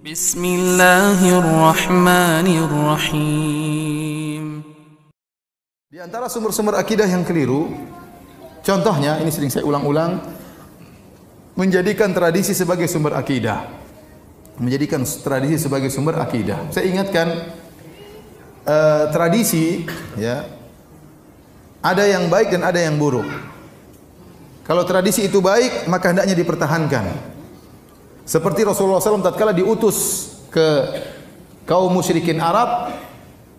Bismillahirrahmanirrahim. Di antara sumber-sumber akidah yang keliru, contohnya ini sering saya ulang-ulang, menjadikan tradisi sebagai sumber akidah. Menjadikan tradisi sebagai sumber akidah. Saya ingatkan tradisi, ya, ada yang baik dan ada yang buruk. Kalau tradisi itu baik, maka hendaknya dipertahankan. Seperti Rasulullah SAW tatkala diutus ke kaum musyrikin Arab,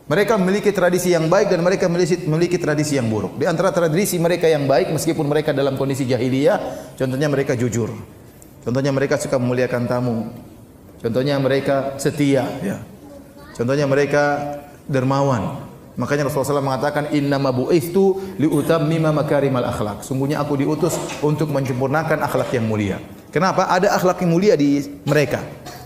mereka memiliki tradisi yang baik dan mereka memiliki tradisi yang buruk. Di antara tradisi mereka yang baik, meskipun mereka dalam kondisi jahiliyah, contohnya mereka jujur. Contohnya mereka suka memuliakan tamu. Contohnya mereka setia, ya. Contohnya mereka dermawan. Makanya Rasulullah SAW mengatakan innama bu'istu liutammima makarimal akhlak. Sungguhnya aku diutus untuk menyempurnakan akhlak yang mulia. Kenapa? Ada akhlak yang mulia di mereka.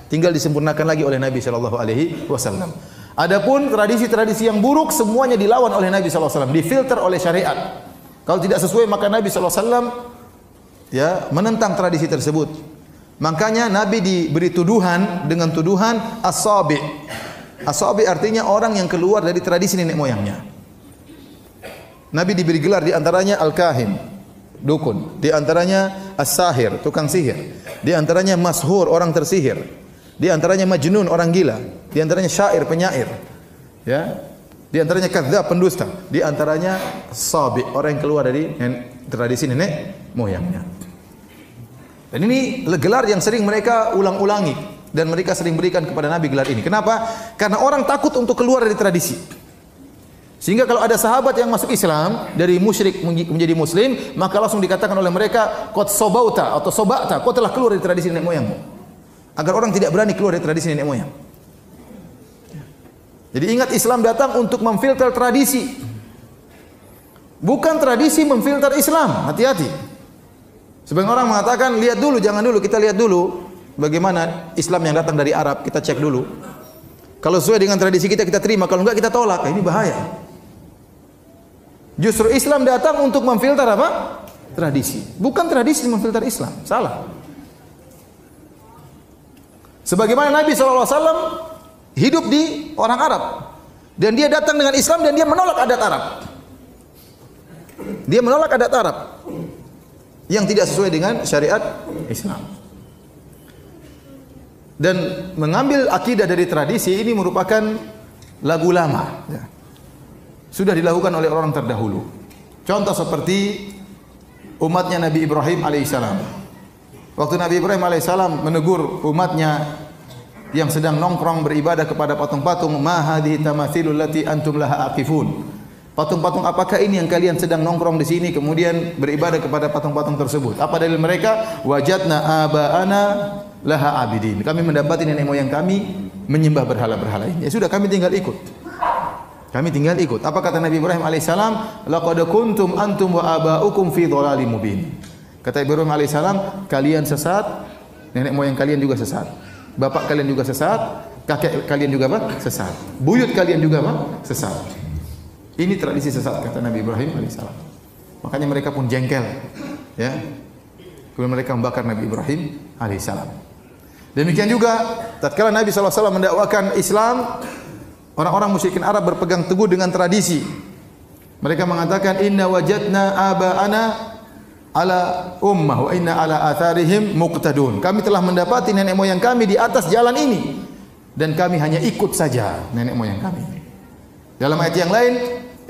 Tinggal disempurnakan lagi oleh Nabi sallallahu alaihi wasallam. Adapun tradisi-tradisi yang buruk semuanya dilawan oleh Nabi sallallahu alaihi wasallam, difilter oleh syariat. Kalau tidak sesuai maka Nabi sallallahu alaihi wasallam ya menentang tradisi tersebut. Makanya Nabi diberi tuduhan dengan tuduhan as-sabi. As-sabi artinya orang yang keluar dari tradisi nenek moyangnya. Nabi diberi gelar di antaranya al-kahin, dukun, di antaranya as-sahir, tukang sihir, di antaranya mashur, orang tersihir, di antaranya majnun, orang gila, di antaranya syair, penyair, ya, di antaranya kadzdzab, pendusta, di antaranya sabi, orang yang keluar dari tradisi nenek moyangnya. Dan ini gelar yang sering mereka ulang-ulangi dan mereka sering berikan kepada Nabi gelar ini. Kenapa? Karena orang takut untuk keluar dari tradisi. Sehingga kalau ada sahabat yang masuk Islam dari musyrik menjadi muslim, maka langsung dikatakan oleh mereka qad sobauta atau sobata, kau telah keluar dari tradisi nenek moyangmu. Agar orang tidak berani keluar dari tradisi nenek moyang. Jadi ingat, Islam datang untuk memfilter tradisi. Bukan tradisi memfilter Islam. Hati-hati. Sebagian orang mengatakan, lihat dulu, jangan dulu, kita lihat dulu bagaimana Islam yang datang dari Arab, kita cek dulu. Kalau sesuai dengan tradisi kita, kita terima, kalau enggak kita tolak. Ini bahaya. Justru Islam datang untuk memfilter apa? Tradisi. Bukan tradisi memfilter Islam. Salah. Sebagaimana Nabi SAW hidup di orang Arab. Dan dia datang dengan Islam dan dia menolak adat Arab. Dia menolak adat Arab yang tidak sesuai dengan syariat Islam. Dan mengambil akidah dari tradisi ini merupakan lagu lama, ya. Sudah dilakukan oleh orang terdahulu. Contoh seperti umatnya Nabi Ibrahim alaihissalam. Waktu Nabi Ibrahim alaihissalam menegur umatnya yang sedang nongkrong beribadah kepada patung-patung, ma hadhihi tamathilul lati antum laha aqifun. Patung-patung apakah ini yang kalian sedang nongkrong di sini kemudian beribadah kepada patung-patung tersebut? Apa dalil mereka? Wajadna aba'ana laha abidin. Kami mendapati nenek moyang kami menyembah berhala-berhala ini. Ya sudah, kami tinggal ikut. Kami tinggal ikut. Apa kata Nabi Ibrahim alaihissalam? Laqad kuntum antum wa aba'ukum fi dhalalim mubin. Kata Ibrahim alaihissalam, kalian sesat, nenek moyang kalian juga sesat. Bapak kalian juga sesat, kakek kalian juga apa? Sesat. Buyut kalian juga apa? Sesat. Ini tradisi sesat kata Nabi Ibrahim alaihissalam. Makanya mereka pun jengkel, ya. Kemudian mereka membakar Nabi Ibrahim alaihissalam. Demikian juga tatkala Nabi SAW mendakwakan Islam, orang-orang musyrikin Arab berpegang teguh dengan tradisi. Mereka mengatakan inna wajadna aba'ana ala ummah wa inna ala atharihim muqtadun. Kami telah mendapati nenek moyang kami di atas jalan ini dan kami hanya ikut saja nenek moyang kami. Dalam ayat yang lain,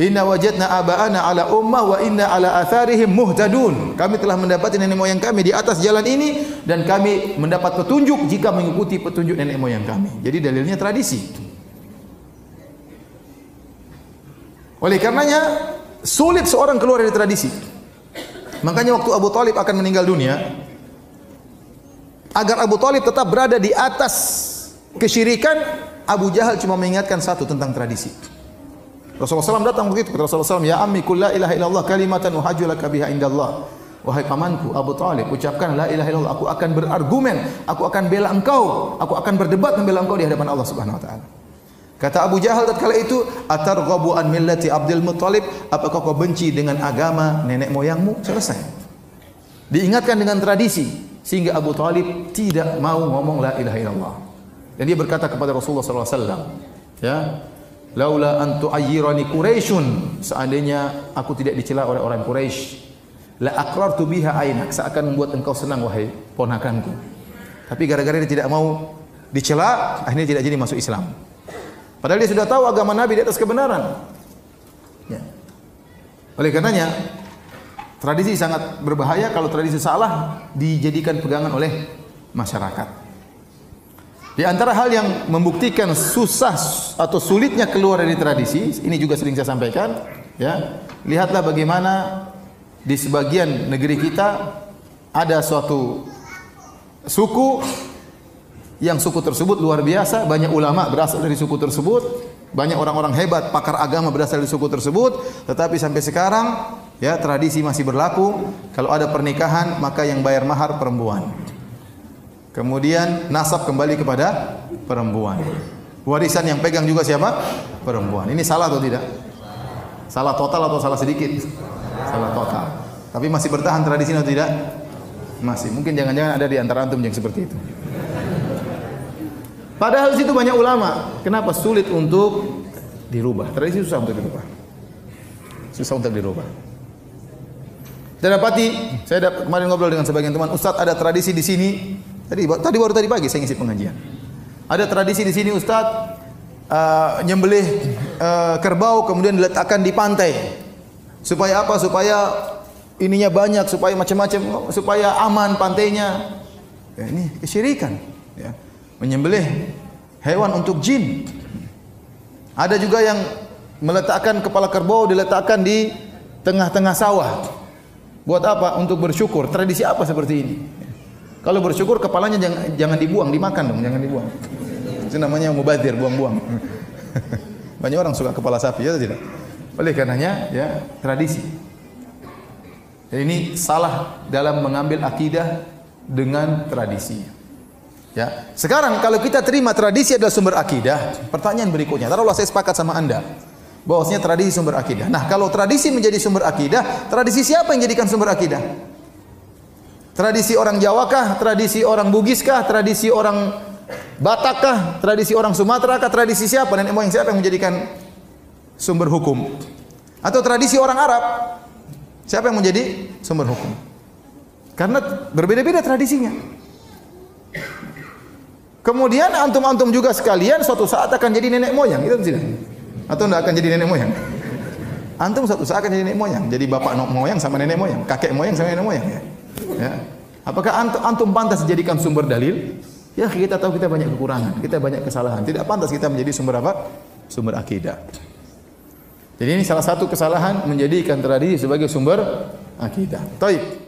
inna wajadna aba'ana ala ummah wa inna ala atharihim muhtadun. Kami telah mendapati nenek moyang kami di atas jalan ini dan kami mendapat petunjuk jika mengikuti petunjuk nenek moyang kami. Jadi dalilnya tradisi. Oleh karenanya sulit seorang keluar dari tradisi. Makanya waktu Abu Thalib akan meninggal dunia, agar Abu Thalib tetap berada di atas kesyirikan, Abu Jahal cuma mengingatkan satu tentang tradisi. Rasulullah SAW datang begitu, kata Rasulullah SAW, ya ammi qul la ilaha illallah kalimatan uhajju laka biha indallah. Wahai pamanku Abu Thalib, ucapkan la ilaha illallah, aku akan berargumen, aku akan bela engkau, aku akan berdebat membela engkau di hadapan Allah Subhanahu wa taala. Kata Abu Jahal tatkala itu, atarghabu an millati Abdul Muttalib, apakah kau benci dengan agama nenek moyangmu? Selesai. Diingatkan dengan tradisi sehingga Abu Thalib tidak mau ngomong la ilaha illallah. Dan dia berkata kepada Rasulullah SAW, ya, laula an tu'ayyirani Quraisyun, seandainya aku tidak dicela oleh orang Quraisy, la aqrartu biha ainak, seakan membuat engkau senang wahai ponakanku. Tapi gara-gara dia tidak mau dicela, akhirnya tidak jadi masuk Islam. Padahal dia sudah tahu agama Nabi di atas kebenaran. Ya. Oleh karenanya, tradisi sangat berbahaya kalau tradisi salah dijadikan pegangan oleh masyarakat. Di antara hal yang membuktikan susah atau sulitnya keluar dari tradisi, ini juga sering saya sampaikan, ya. Lihatlah bagaimana di sebagian negeri kita ada suatu suku yang suku tersebut luar biasa, banyak ulama berasal dari suku tersebut, banyak orang-orang hebat, pakar agama berasal dari suku tersebut, tetapi sampai sekarang ya tradisi masih berlaku, kalau ada pernikahan maka yang bayar mahar perempuan. Kemudian nasab kembali kepada perempuan. Warisan yang pegang juga siapa? Perempuan. Ini salah atau tidak? Salah total atau salah sedikit? Salah total. Tapi masih bertahan tradisi atau tidak? Masih. Mungkin jangan-jangan ada di antara antum yang seperti itu. Padahal di situ banyak ulama. Kenapa sulit untuk dirubah? Tradisi susah untuk dirubah. Susah untuk dirubah. Saya dapati, kemarin ngobrol dengan sebagian teman, Ustaz ada tradisi di sini. Tadi pagi saya ngisi pengajian. Ada tradisi di sini Ustaz, nyembelih kerbau kemudian diletakkan di pantai. Supaya apa? Supaya ininya banyak, supaya macam-macam, supaya aman pantainya. Ya, ini kesyirikan. Ya. Menyembelih hewan untuk jin. Ada juga yang meletakkan kepala kerbau diletakkan di tengah-tengah sawah. Buat apa? Untuk bersyukur. Tradisi apa seperti ini? Kalau bersyukur kepalanya jangan dibuang, dimakan dong, jangan dibuang. Itu namanya mubadzir, buang-buang. Banyak orang suka kepala sapi, ya atau tidak? Oleh karenanya, ya tradisi. Dan ini salah dalam mengambil akidah dengan tradisi. Ya. Sekarang kalau kita terima tradisi adalah sumber akidah, pertanyaan berikutnya, taruhlah saya sepakat sama Anda bahwasanya tradisi sumber akidah. Nah, kalau tradisi menjadi sumber akidah, tradisi siapa yang jadikan sumber akidah? Tradisi orang Jawa kah? Tradisi orang Bugis kah? Tradisi orang Batak kah? Tradisi orang Sumatera kah? Tradisi siapa? Nenek moyang siapa yang menjadikan sumber hukum? Atau tradisi orang Arab? Siapa yang menjadi sumber hukum? Karena berbeda-beda tradisinya. Kemudian antum-antum juga sekalian suatu saat akan jadi nenek moyang, itu tidak? Atau tidak akan jadi nenek moyang? Antum suatu saat akan jadi nenek moyang, jadi bapak moyang sama nenek moyang, kakek moyang sama nenek moyang, ya. Ya. Apakah antum pantas dijadikan sumber dalil? Ya, kita tahu kita banyak kekurangan, kita banyak kesalahan. Tidak pantas kita menjadi sumber apa? Sumber akidah. Jadi ini salah satu kesalahan menjadikan tradisi sebagai sumber akidah. Taib.